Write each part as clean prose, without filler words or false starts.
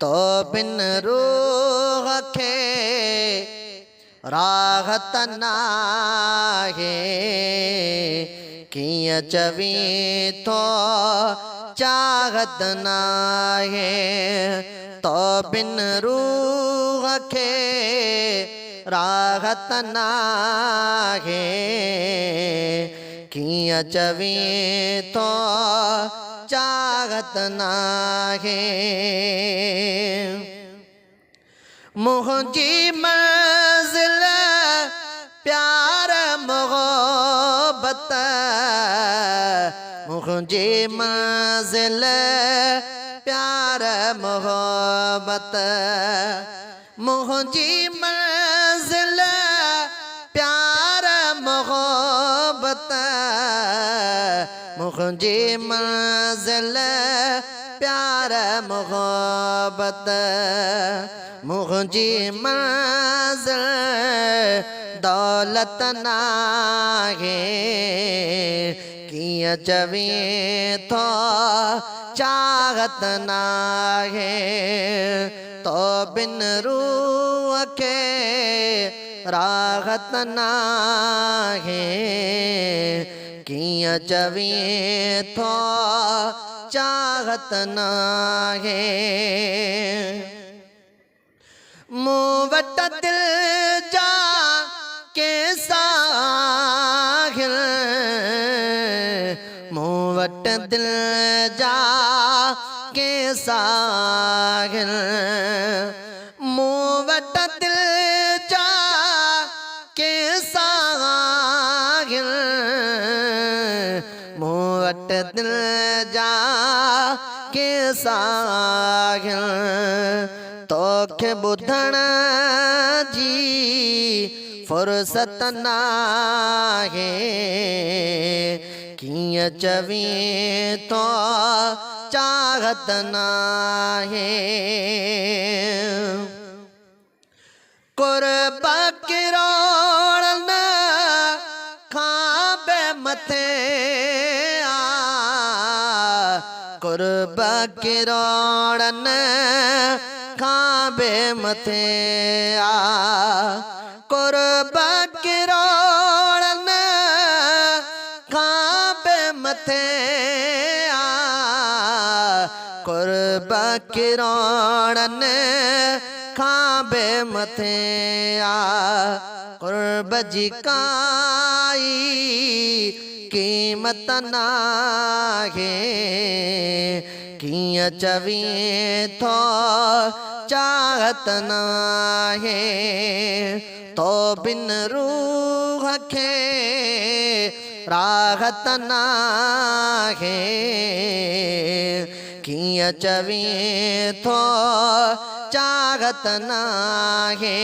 तो बिन रूह खे राहत नाहे। कीअं चवी थो चाहत नाहे। तो बिन रूह खे राहत नाहे। कीअं चवी थो चाहत नाहे। मुंहिंजी मंज़िल प्यार मोहब्बत। मुंहिंजी मंज़िल प्यार मोहब्बत। मुंहिंजी मंज़िल प्यार मोहब्बत। मुंहिंजी मंज़िल प्यार मोहब्बत। मुंहिंजी मंज़िल दौलत नाहे। कीअं चवी थो चाहत नाहे। तो बिन रूह खे राहत नाहे। कीअं चवी थो चाहत नाहे। मूं वटि दिल जा के साहिल। मूं वटि दिल जा के साहिल। मूं वटि दिल जा के साहिल। मूं वटि दिल जा के साहिल। तोखे ॿुधण जी फ़ुर्सत नाहे। कीअं चवी थो चाहत नाहे। क़ुर्ब किरोड़न खां बि मथे आ। क़ुर्ब किरोड़न खां बि मथे आ। क़ुर्ब किरोड़न खां बि मथे आ। क़ुर्ब किरोड़न खां बि मथे आ। क़ुर्ब जी काई क़ीमत नाहे। कीअं चवी थो चाहत नाहे। तो बिन रूह खे राहत नाहे। कीअं चवी थो चाहत नाहे।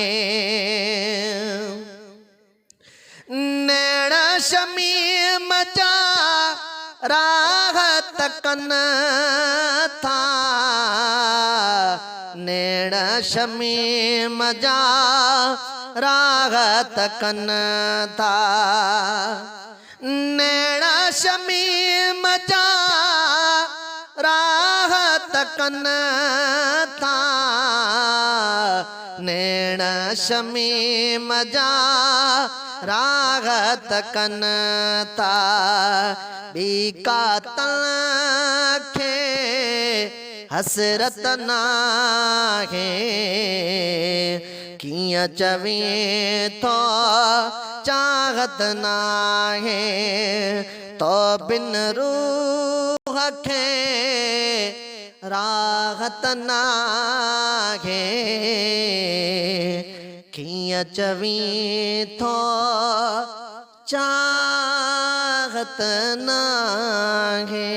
नैण शमीम जा राहत कन था। नैण शमीम जा राहत कन था। नैण शमीम जा राहत कन था। नैण शमीम जा राहत कन था। ॿी कातल खे हसरत नाहे। कीअं चवी थो चाहत नाहे। तो बिन रूह खे राहत नाहे। कीअं चवी थो चाहत नाहे।